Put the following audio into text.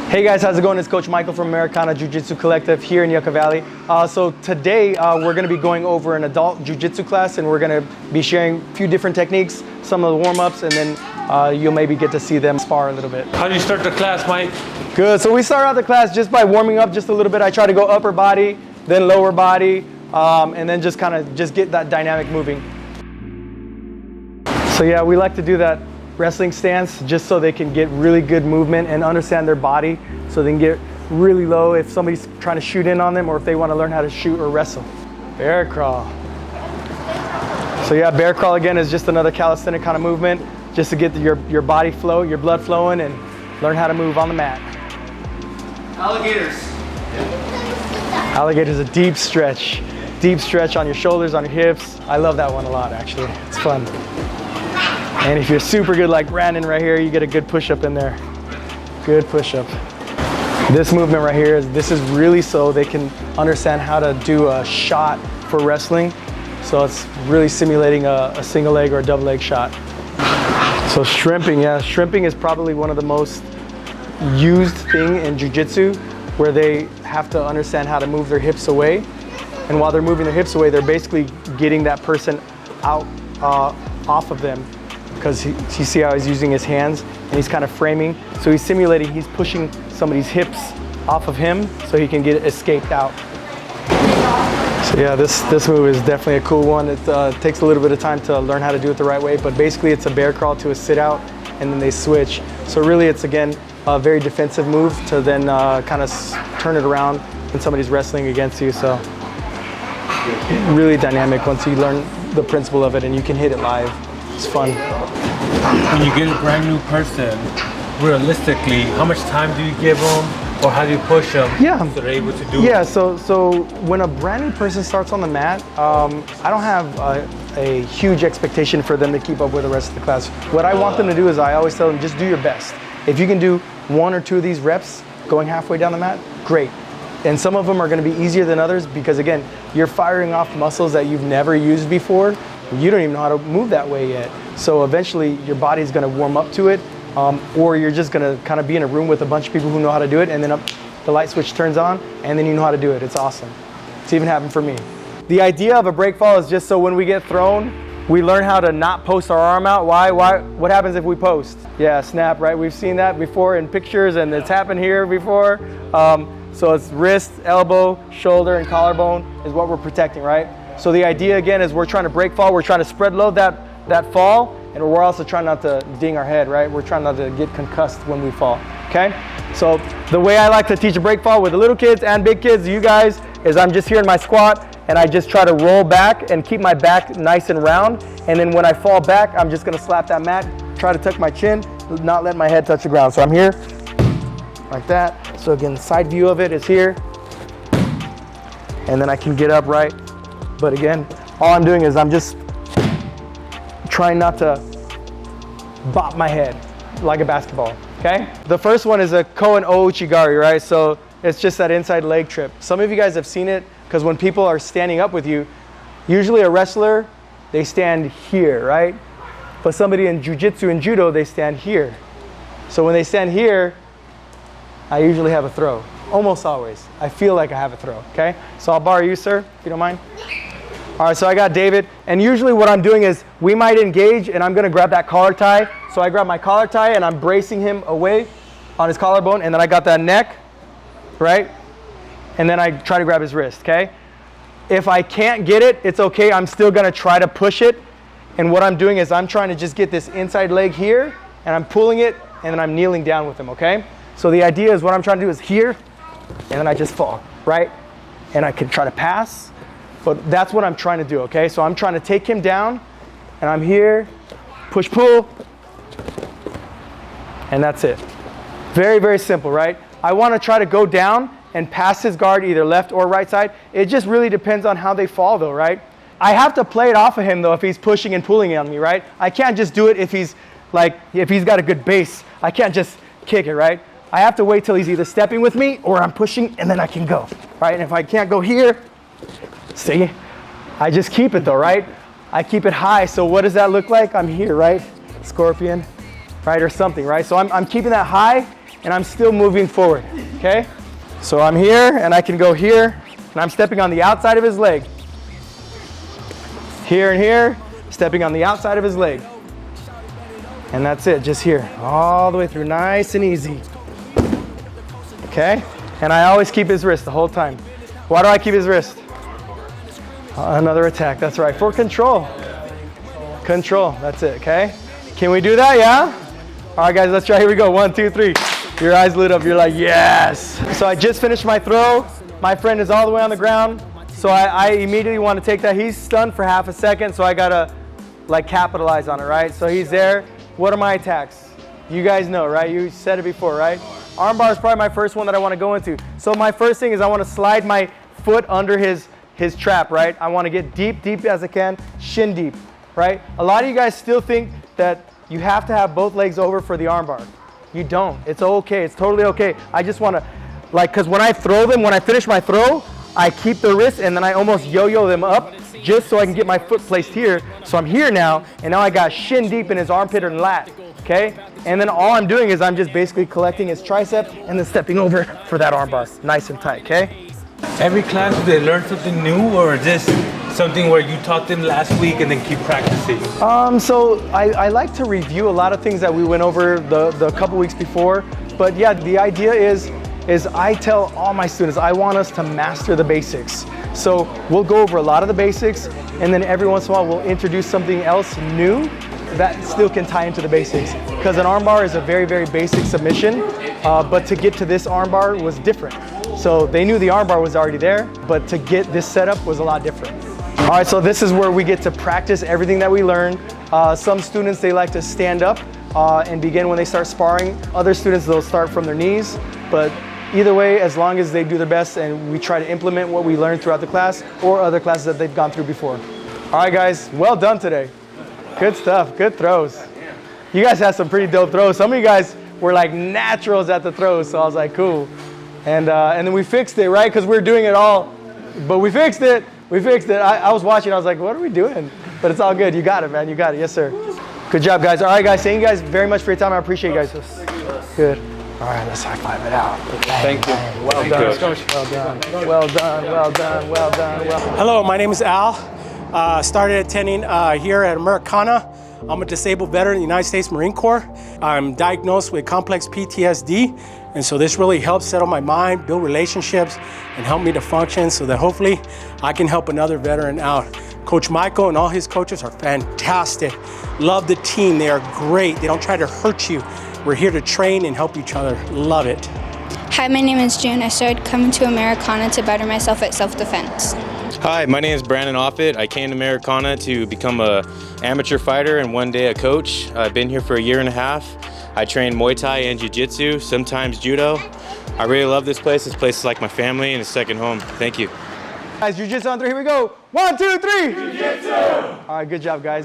Hey guys, how's it going? It's Coach Michael from Americana Jiu Jitsu Collective here in Yucca Valley. So today we're going to be going over an adult Jiu Jitsu class, and we're going to be sharing a few different techniques, some of the warm-ups, and then you'll maybe get to see them spar a little bit. How do you start the class, Mike? Good. So we start out the class just by warming up just a little bit. I try to go upper body, then lower body, and then just kind of get that dynamic moving. So yeah, we like to do that wrestling stance just so they can get really good movement and understand their body, so they can get really low if somebody's trying to shoot in on them, or if they want to learn how to shoot or wrestle. Bear crawl. So yeah, bear crawl again is just another calisthenic kind of movement, just to get your body flow, your blood flowing, and learn how to move on the mat. Alligators. Alligator's a deep stretch on your shoulders, on your hips. I love that one a lot, actually. It's fun. And if you're super good like Brandon right here, you get a good push-up in there. Good push-up. This movement right here, this is really so they can understand how to do a shot for wrestling. So it's really simulating a single leg or a double leg shot. So shrimping, yeah. Shrimping is probably one of the most used thing in jiu-jitsu, where they have to understand how to move their hips away. And while they're moving their hips away, they're basically getting that person out off of them. Because you see how he's using his hands and he's kind of framing. So he's simulating, he's pushing somebody's hips off of him so he can get escaped out. So yeah, this move is definitely a cool one. It takes a little bit of time to learn how to do it the right way, but basically it's a bear crawl to a sit out and then they switch. So really it's, again, a very defensive move to then kind of turn it around when somebody's wrestling against you. So really dynamic once you learn the principle of it and you can hit it live. It's fun. When you get a brand new person, realistically, how much time do you give them, or how do you push them so they're able to do it? Yeah, so when a brand new person starts on the mat, I don't have a huge expectation for them to keep up with the rest of the class. What I want them to do is, I always tell them, just do your best. If you can do 1 or 2 of these reps going halfway down the mat, great. And some of them are going to be easier than others because, again, you're firing off muscles that you've never used before. You don't even know how to move that way yet. So eventually your body's going to warm up to it, or you're just going to kind of be in a room with a bunch of people who know how to do it, and then the light switch turns on and then you know how to do it. It's awesome. It's even happened for me. The idea of a break fall is just so when we get thrown, we learn how to not post our arm out. Why? What happens if we post? Yeah, snap, right? We've seen that before in pictures, and it's happened here before. So it's wrist, elbow, shoulder, and collarbone is what we're protecting, right? So the idea, again, is we're trying to break fall. We're trying to spread load that fall, and we're also trying not to ding our head, right? We're trying not to get concussed when we fall, okay? So the way I like to teach a break fall with the little kids and big kids, you guys, is I'm just here in my squat, and I just try to roll back and keep my back nice and round. And then when I fall back, I'm just gonna slap that mat, try to tuck my chin, not let my head touch the ground. So I'm here, like that. So again, the side view of it is here. And then I can get up, right? But again, all I'm doing is I'm just trying not to bop my head like a basketball, okay? The first one is a Ko and O Uchigari, right? So it's just that inside leg trip. Some of you guys have seen it because when people are standing up with you, usually a wrestler, they stand here, right? But somebody in jiu-jitsu and judo, they stand here. So when they stand here, I usually have a throw. Almost always. I feel like I have a throw, okay? So I'll borrow you, sir, if you don't mind. All right, so I got David, and usually what I'm doing is we might engage, and I'm gonna grab that collar tie. So I grab my collar tie, and I'm bracing him away on his collarbone, and then I got that neck, right? And then I try to grab his wrist, okay? If I can't get it, it's okay. I'm still gonna try to push it. And what I'm doing is I'm trying to just get this inside leg here, and I'm pulling it, and then I'm kneeling down with him, okay? So the idea is what I'm trying to do is here, and then I just fall, right? And I can try to pass, but that's what I'm trying to do, okay? So I'm trying to take him down, and I'm here, push, pull, and that's it. Very, very simple, right? I want to try to go down and pass his guard either left or right side. It just really depends on how they fall though, right? I have to play it off of him though if he's pushing and pulling on me, right? I can't just do it if he's got a good base. I can't just kick it, right? I have to wait till he's either stepping with me or I'm pushing, and then I can go, right? And if I can't go here, see, I just keep it though, right? I keep it high. So what does that look like? I'm here, right? Scorpion, right? Or something, right? So I'm keeping that high, and I'm still moving forward, okay? So I'm here, and I can go here, and I'm stepping on the outside of his leg. Here and here, stepping on the outside of his leg. And that's it, just here, all the way through, nice and easy. Okay? And I always keep his wrist the whole time. Why do I keep his wrist? Another attack, that's right, for control. Control, that's it, okay? Can we do that, yeah? All right, guys, let's try, here we go, 1, 2, 3. Your eyes lit up, you're like, yes. So I just finished my throw. My friend is all the way on the ground. So I immediately want to take that. He's stunned for half a second, so I gotta like capitalize on it, right? So he's there. What are my attacks? You guys know, right? You said it before, right? Armbar is probably my first one that I want to go into. So my first thing is I want to slide my foot under his trap, right? I want to get deep as I can, shin deep, right? A lot of you guys still think that you have to have both legs over for the armbar. You don't. It's okay. It's totally okay. I just want to, like, because when I throw them, when I finish my throw, I keep the wrist and then I almost yo-yo them up just so I can get my foot placed here. So I'm here now, and now I got shin deep in his armpit and lat, okay? And then all I'm doing is I'm just basically collecting his tricep and then stepping over for that armbar, nice and tight, okay? Every class, do they learn something new, or is this something where you taught them last week and then keep practicing? So I like to review a lot of things that we went over the couple weeks before. But yeah, the idea is I tell all my students, I want us to master the basics. So we'll go over a lot of the basics, and then every once in a while we'll introduce something else new that still can tie into the basics. Because an armbar is a very, very basic submission, but to get to this armbar was different. So they knew the armbar was already there, but to get this setup was a lot different. All right, so this is where we get to practice everything that we learned. Some students, they like to stand up and begin when they start sparring. Other students, they'll start from their knees, but either way, as long as they do their best and we try to implement what we learned throughout the class or other classes that they've gone through before. All right, guys, well done today. Good stuff, good throws. You guys had some pretty dope throws. Some of you guys were like naturals at the throws, so I was like, cool. And then we fixed it, right? Because we were doing it all, but we fixed it. We fixed it. I was watching, I was like, what are we doing? But it's all good. You got it, man. You got it. Yes, sir. Good job, guys. All right, guys. Thank you guys very much for your time. I appreciate you guys. Good. All right, let's high five it out. Thank you. Well done, Coach. Well done. Well done. Well done. Well done. Well done. Hello, my name is Al. Started attending here at Americana. I'm a disabled veteran in the United States Marine Corps. I'm diagnosed with complex PTSD, and so this really helps settle my mind, build relationships, and help me to function so that hopefully I can help another veteran out. Coach Michael and all his coaches are fantastic. Love the team, they are great. They don't try to hurt you. We're here to train and help each other. Love it. Hi, my name is June. I started coming to Americana to better myself at self-defense. Hi, my name is Brandon Offit. I came to Americana to become an amateur fighter and one day a coach. I've been here for 1.5 years. I train Muay Thai and Jiu Jitsu, sometimes Judo. I really love this place. This place is like my family and a second home. Thank you. Guys, Jiu Jitsu on 3, here we go. 1, 2, 3. Jiu Jitsu! All right, good job, guys.